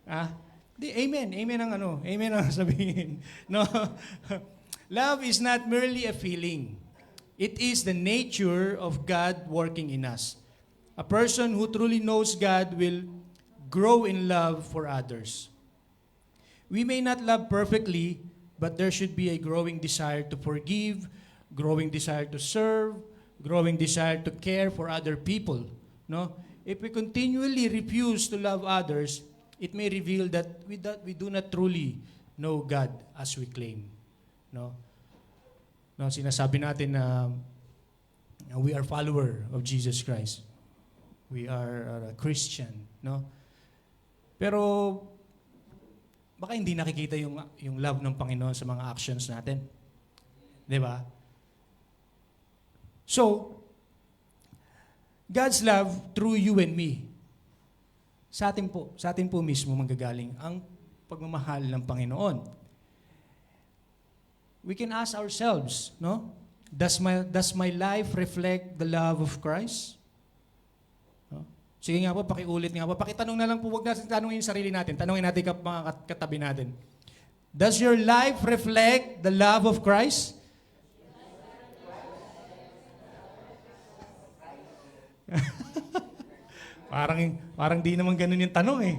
Amen. Amen ang Amen ang sabihin. No? Love is not merely a feeling. It is the nature of God working in us. A person who truly knows God will grow in love for others. We may not love perfectly, but there should be a growing desire to forgive, growing desire to serve, growing desire to care for other people. No? If we continually refuse to love others, it may reveal that we do not truly know God as we claim. No? No, sinasabi natin na we are follower of Jesus Christ. We are a Christian, no? Pero baka hindi nakikita yung love ng Panginoon sa mga actions natin. 'Di ba? So, God's love through you and me. Sa atin po mismo manggagaling ang pagmamahal ng Panginoon. We can ask ourselves, no? Does my life reflect the love of Christ? No? Sige nga po, pakiulit nga po. Pakitanong na lang po, huwag natin tanongin yung sarili natin. Tanongin natin mga katabi natin. Does your life reflect the love of Christ? parang di naman ganun yung tanong eh.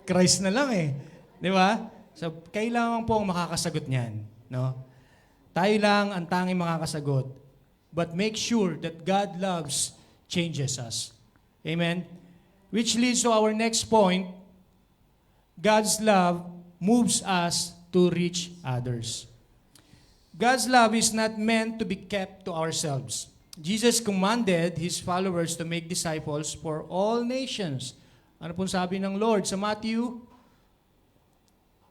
Christ na lang eh. Di ba? So, kailangan po ang makakasagot niyan. No? Tayo lang ang tanging makakasagot. But make sure that God loves changes us. Amen? Which leads to our next point. God's love moves us to reach others. God's love is not meant to be kept to ourselves. Jesus commanded His followers to make disciples for all nations. Ano pong sabi ng Lord sa Matthew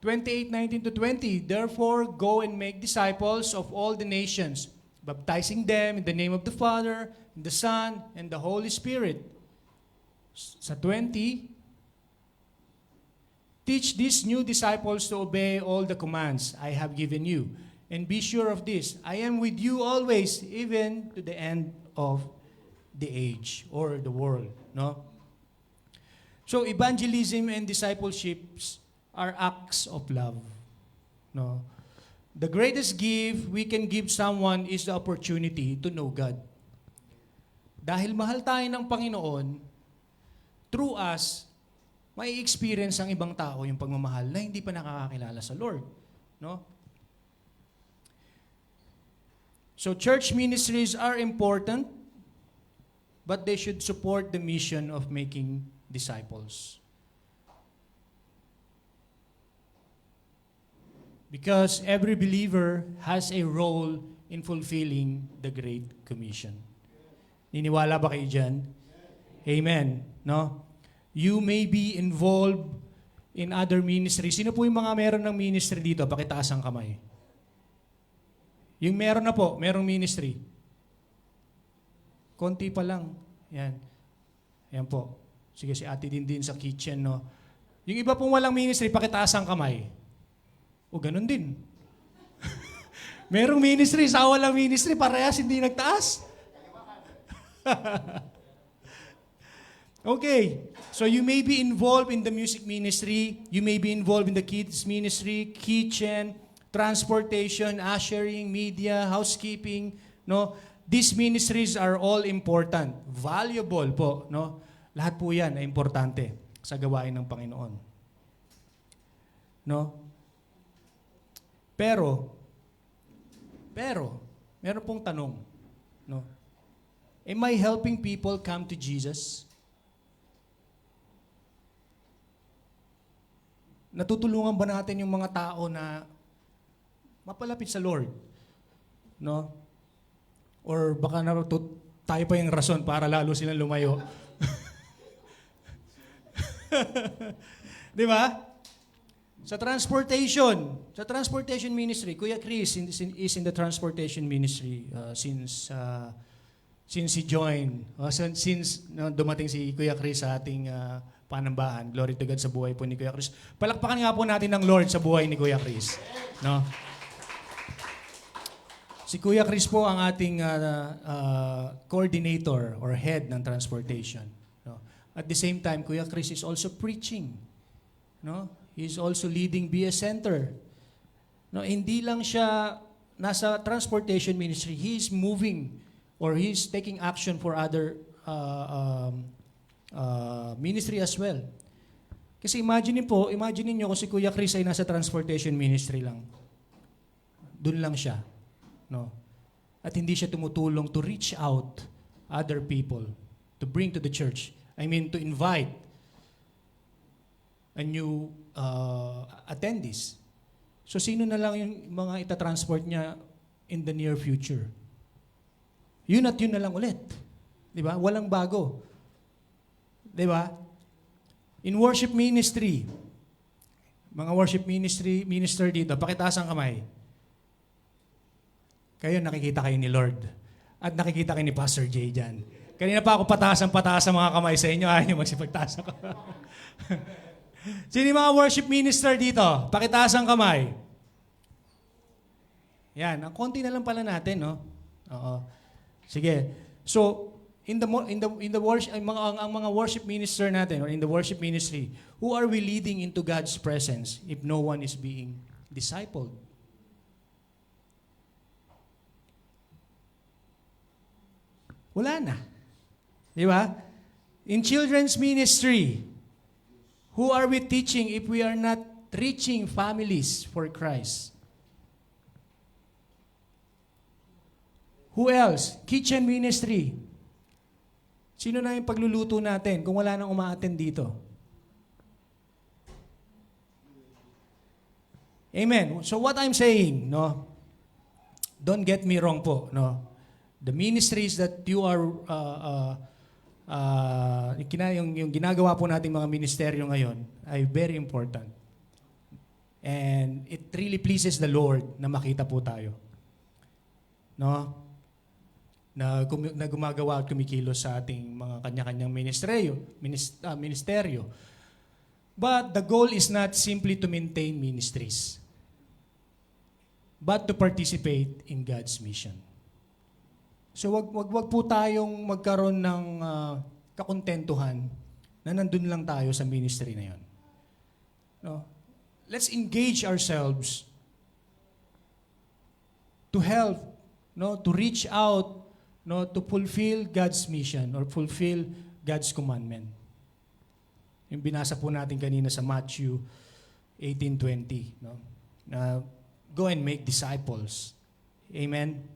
28:19-20, therefore, go and make disciples of all the nations, baptizing them in the name of the Father, and the Son, and the Holy Spirit. Sa 20, teach these new disciples to obey all the commands I have given you. And be sure of this, I am with you always, even to the end of the age or the world. No? So evangelism and discipleships are acts of love. No? The greatest gift we can give someone is the opportunity to know God. Dahil mahal tayo ng Panginoon, through us, may experience ang ibang tao yung pagmamahal na hindi pa nakakakilala sa Lord. No? So church ministries are important, but they should support the mission of making disciples. Because every believer has a role in fulfilling the Great Commission. Niniwala ba kayo dyan? Amen. No? You may be involved in other ministries. Sino po yung mga meron ng ministry dito? Pakitaas ang kamay. Yung meron na po, merong ministry. Konti pa lang. Yan. Yan po. Sige, si ate din sa kitchen, no? Yung iba pong walang ministry, pakitaas ang kamay. O ganun din. Merong ministry, sa walang ministry, parehas hindi nagtaas. Okay. So you may be involved in the music ministry, you may be involved in the kids ministry, kitchen, transportation, ushering, media, housekeeping, no? These ministries are all important, valuable po, no? Lahat po 'yan ay importante sa gawain ng Panginoon. No? Pero, meron pong tanong, no? Am I helping people come to Jesus? Natutulungan ba natin yung mga tao na mapalapit sa Lord? No? Or baka tayo pa yung rason para lalo silang lumayo. Di ba? Sa transportation ministry, Kuya Chris is in the transportation ministry since he joined. Since dumating si Kuya Chris sa ating panambahan. Glory to God sa buhay po ni Kuya Chris. Palakpakan nga po natin ng Lord sa buhay ni Kuya Chris. No? Si Kuya Chris po ang ating coordinator or head ng transportation. No? At the same time, Kuya Chris is also preaching. No? He's also leading BS Center. No, hindi lang siya nasa transportation ministry. He's moving or he's taking action for other ministry as well. Kasi imagine niyo kung si Kuya Chris ay nasa transportation ministry lang. Doon lang siya. No? at hindi siya tumutulong to reach out other people, to bring to the church. I mean, to invite a new attendees. So, sino na lang yung mga itatransport niya in the near future? Yun at yun na lang ulit. Di ba? Walang bago. Di ba? In worship ministry, mga worship minister dito, pakitaas ang kamay. Kayo, nakikita kayo ni Lord. At nakikita kayo ni Pastor Jay dyan. Kanina pa ako pataas ang mga kamay sa inyo. Ayaw nyo magsipagtaas ako. Sino yung mga worship minister dito? Pakitaas ang kamay. Yan, ang konti na lang pala natin, no? Oo. Sige. So, in the worship, ang mga worship minister natin, or in the worship ministry, who are we leading into God's presence if no one is being discipled? Wala na. Di ba? In children's ministry, who are we teaching if we are not reaching families for Christ? Who else? Kitchen ministry. Sino na yung pagluluto natin kung wala nang umaattend dito? Amen. So what I'm saying, no? Don't get me wrong po, no? The ministries that you are yung ginagawa po nating mga ministeryo ngayon ay very important. And it really pleases the Lord na makita po tayo. No? Na gumagawa at kumikilos sa ating mga kanya-kanyang ministeryo. But the goal is not simply to maintain ministries, but to participate in God's mission. So wag po tayong magkaroon ng kakontentuhan na nandun lang tayo sa ministry na 'yon. No? Let's engage ourselves to help, no, to reach out, no, to fulfill God's mission or fulfill God's commandment. Yung binasa po natin kanina sa Matthew 18:20, no? Go and make disciples. Amen.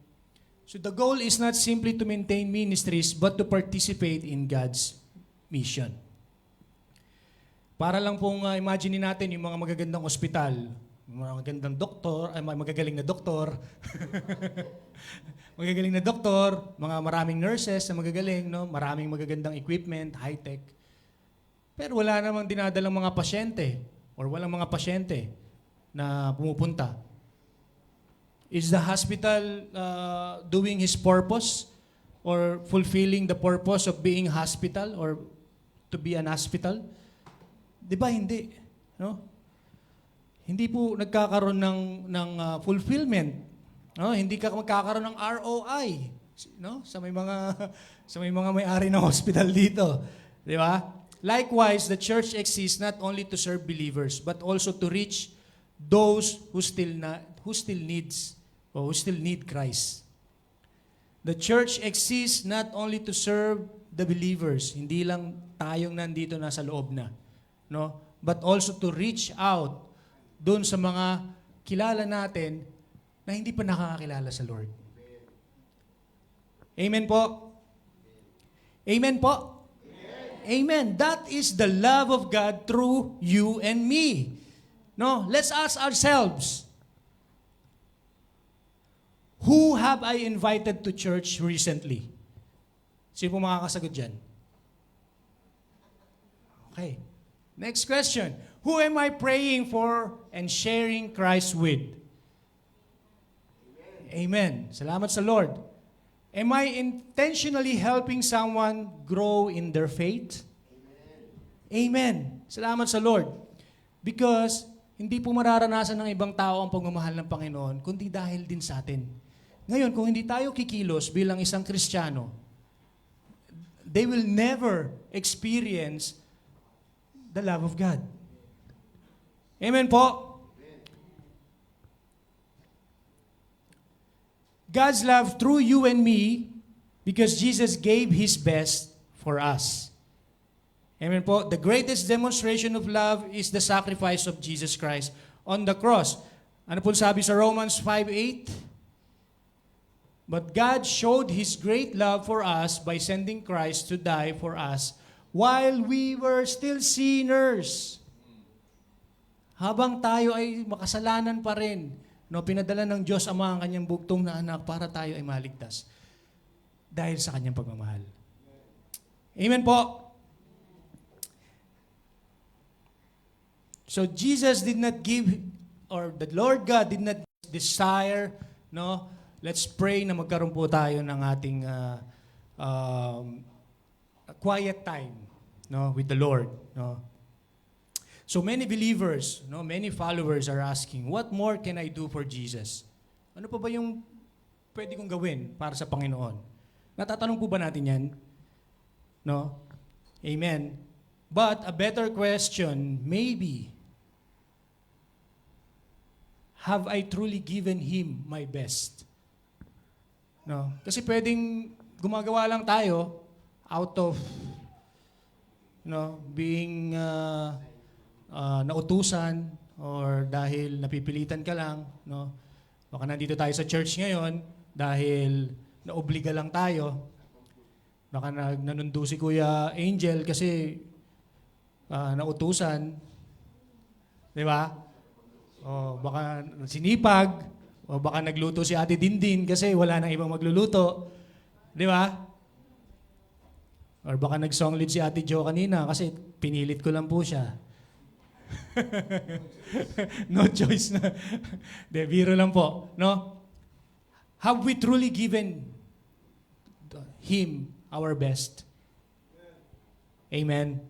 So the goal is not simply to maintain ministries but to participate in God's mission. Para lang pong imagine natin yung mga magagandang ospital, mga magagandang doktor, magagaling na doktor. Magagaling na doktor, mga maraming nurses na magagaling, no? Maraming magagandang equipment, high-tech. Pero wala namang dinadalang mga pasyente or walang mga pasyente na pumupunta. Is the hospital doing his purpose or fulfilling the purpose of being hospital or to be an hospital? Di ba hindi? No? Hindi po nagkakaroon ng fulfillment. No? Hindi ka magkakaroon ng ROI, no? Sa may mga may-ari ng hospital dito. Di ba? Likewise, the church exists not only to serve believers but also to reach those who still need Christ. The church exists not only to serve the believers, hindi lang tayong nandito nasa loob na, no? But also to reach out doon sa mga kilala natin na hindi pa nakakakilala sa Lord. Amen po? Amen po? Amen. That is the love of God through you and me. No, let's ask ourselves, who have I invited to church recently? Sino po makakasagot dyan? Okay. Next question. Who am I praying for and sharing Christ with? Amen. Salamat sa Lord. Am I intentionally helping someone grow in their faith? Amen. Salamat sa Lord. Because hindi po mararanasan ng ibang tao ang pagmamahal ng Panginoon, kundi dahil din sa atin. Ngayon, kung hindi tayo kikilos bilang isang Kristiyano, they will never experience the love of God. Amen po? God's love through you and me because Jesus gave His best for us. Amen po? The greatest demonstration of love is the sacrifice of Jesus Christ on the cross. Ano po sabi sa Romans 5:8? But God showed His great love for us by sending Christ to die for us while we were still sinners. Habang tayo ay makasalanan pa rin, no, pinadala ng Diyos Ama ang kanyang bugtong na anak para tayo ay maligtas dahil sa kanyang pagmamahal. Amen po. So Jesus did not give, or the Lord God did not desire, no? Let's pray na magkaroon po tayo ng ating quiet time, no, with the Lord, no? So many believers, no, many followers are asking, what more can I do for Jesus? Ano pa ba yung pwede kong gawin para sa Panginoon? Natatanong po ba natin yan? No? Amen. But a better question may be, have I truly given Him my best? No? Kasi pwedeng gumagawa lang tayo out of, no, being nautusan or dahil napipilitan ka lang, no? Baka nandito tayo sa church ngayon dahil naobliga lang tayo. Baka nanundo si Kuya Angel kasi nautusan. Di ba? O baka sinipag, o baka nagluto si Ate Dindin kasi wala nang ibang magluluto. Di ba? Or baka nag-song lead si Ate Jo kanina kasi pinilit ko lang po siya. No choice na. De, biro lang po. No? Have we truly given Him our best? Amen.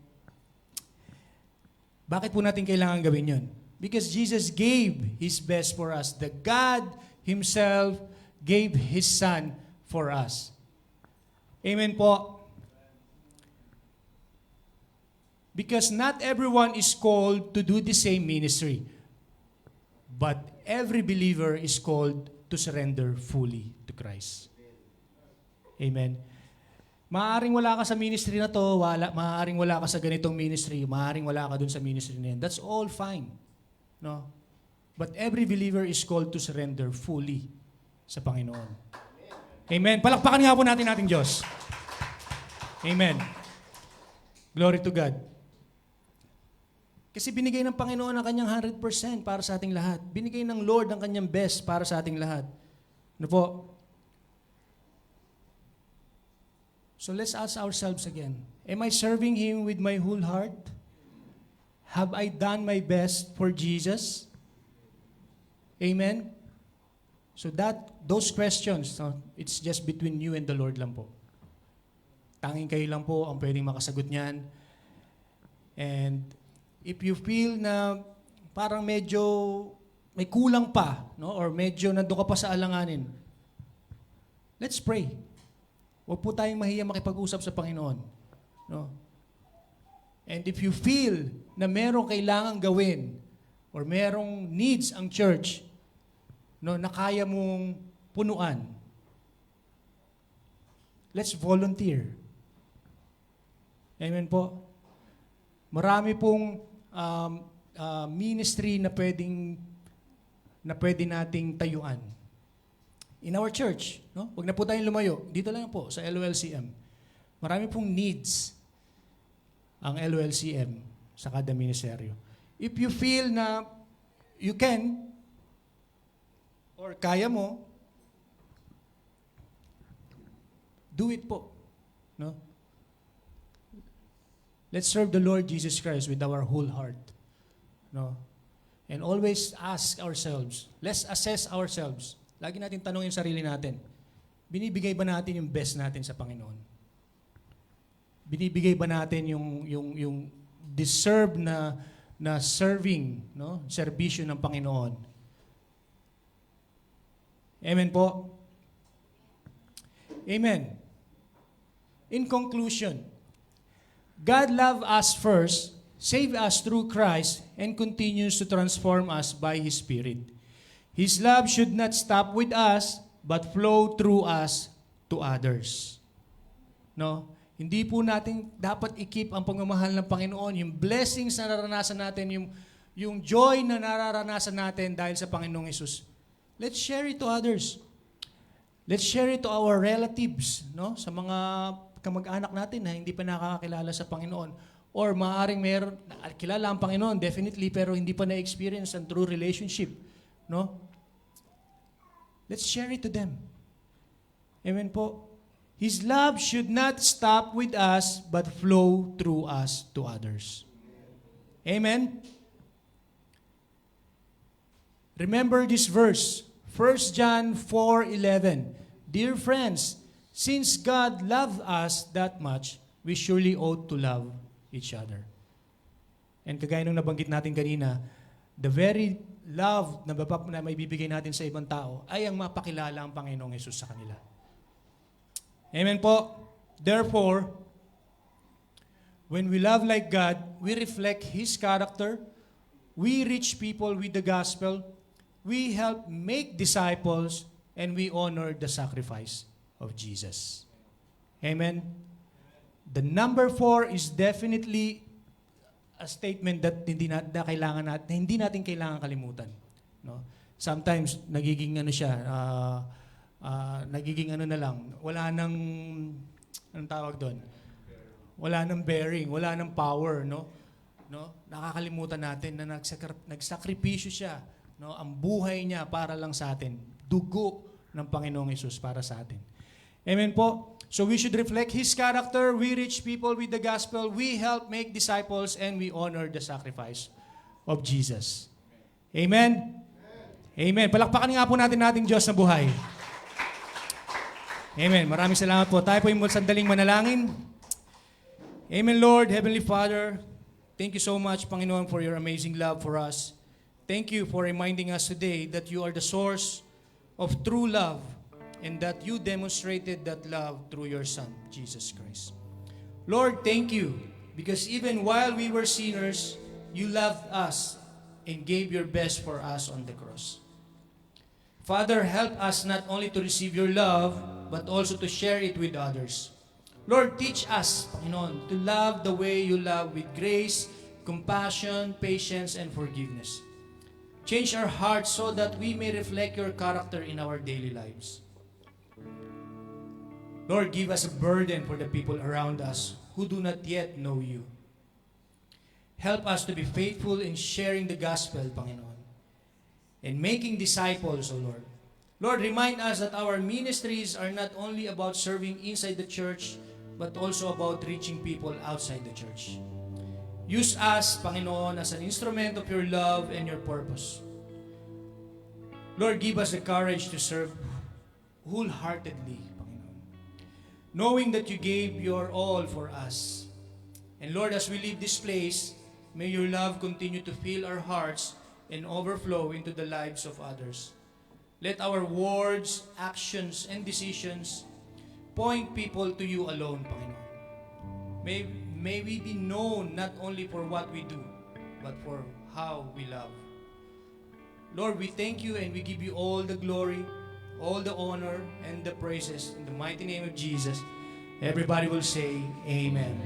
Bakit po natin kailangan gawin yun? Because Jesus gave His best for us. The God Himself gave His Son for us. Amen po. Because not everyone is called to do the same ministry. But every believer is called to surrender fully to Christ. Amen. Maaaring wala ka sa ministry na to, maaaring wala ka sa ganitong ministry, maaaring wala ka dun sa ministry na yan. That's all fine. No? But every believer is called to surrender fully sa Panginoon. Amen. Palakpakan nga po natin ating Diyos. Amen. Glory to God. Kasi binigay ng Panginoon ang kanyang 100% para sa ating lahat. Binigay ng Lord ang kanyang best para sa ating lahat. Ano po? So let's ask ourselves again, am I serving Him with my whole heart? Have I done my best for Jesus? Amen? So those questions, no, it's just between you and the Lord lang po. Tanging kayo lang po ang pwedeng makasagot niyan. And if you feel na parang medyo may kulang pa, no, or medyo nandoon ka pa sa alanganin, let's pray. Huwag po tayong mahiya makipag-usap sa Panginoon. No? And if you feel na merong kailangang gawin or merong needs ang church, no, na kaya mong punuan, let's volunteer. Amen po. Marami pong ministry na pwede nating tayuan. In our church, no? Huwag na po tayong lumayo. Dito lang po sa LOLCM. Marami pong needs ang LOLCM sa kada ministeryo. If you feel na you can or kaya mo, do it po. No? Let's serve the Lord Jesus Christ with our whole heart. No? And always ask ourselves, let's assess ourselves. Lagi natin tanongin yung sarili natin, binibigay ba natin yung best natin sa Panginoon? Binibigay ba natin yung deserve na serving, no? Serbisyo ng Panginoon? Amen po? Amen. In conclusion, God loved us first, saved us through Christ, and continues to transform us by His Spirit. His love should not stop with us, but flow through us to others. No? Hindi po natin dapat i-keep ang pagmamahal ng Panginoon, yung blessings na naranasan natin, yung joy na nararanasan natin dahil sa Panginoong Hesus. Let's share it to others. Let's share it to our relatives, no? Sa mga kamag-anak natin na hindi pa nakakakilala sa Panginoon. Or maaaring meron, kilala ang Panginoon, definitely, pero hindi pa na-experience ang true relationship, no? Let's share it to them. Amen po. His love should not stop with us, but flow through us to others. Amen? Remember this verse, 1 John 4:11. Dear friends, since God loved us that much, we surely ought to love each other. And kagaya nung nabanggit natin kanina, the very love na may bibigay natin sa ibang tao ay ang mapakilala ang Panginoong Hesus sa kanila. Amen po. Therefore, when we love like God, we reflect His character, we reach people with the gospel, we help make disciples, and we honor the sacrifice of Jesus. Amen? The number 4 is definitely a statement that hindi natin kailangan kalimutan. No? Sometimes, nagiging nagiging na lang, wala nang, anong tawag doon? Wala nang bearing, wala nang power, no? Nakakalimutan natin na nagsakripisyo siya, no? Ang buhay niya para lang sa atin. Dugo ng Panginoong Hesus para sa atin. Amen po? So we should reflect His character, we reach people with the gospel, we help make disciples, and we honor the sacrifice of Jesus. Amen? Amen. Palakpakan nga po natin nating Diyos na buhay. Amen. Maraming salamat po. Tayo po yung sandaling manalangin. Amen, Lord, Heavenly Father. Thank you so much, Panginoon, for your amazing love for us. Thank you for reminding us today that you are the source of true love and that you demonstrated that love through your Son, Jesus Christ. Lord, thank you because even while we were sinners, you loved us and gave your best for us on the cross. Father, help us not only to receive your love, but also to share it with others. Lord, teach us, Panginoon, to love the way you love with grace, compassion, patience, and forgiveness. Change our hearts so that we may reflect your character in our daily lives. Lord, give us a burden for the people around us who do not yet know you. Help us to be faithful in sharing the gospel, Panginoon, and making disciples, O Lord. Lord, remind us that our ministries are not only about serving inside the church, but also about reaching people outside the church. Use us, Panginoon, as an instrument of your love and your purpose. Lord, give us the courage to serve wholeheartedly, Panginoon, knowing that you gave your all for us. And Lord, as we leave this place, may your love continue to fill our hearts and overflow into the lives of others. Let our words, actions, and decisions point people to you alone, Panginoon. May we be known not only for what we do, but for how we love. Lord, we thank you and we give you all the glory, all the honor, and the praises in the mighty name of Jesus. Everybody will say, Amen.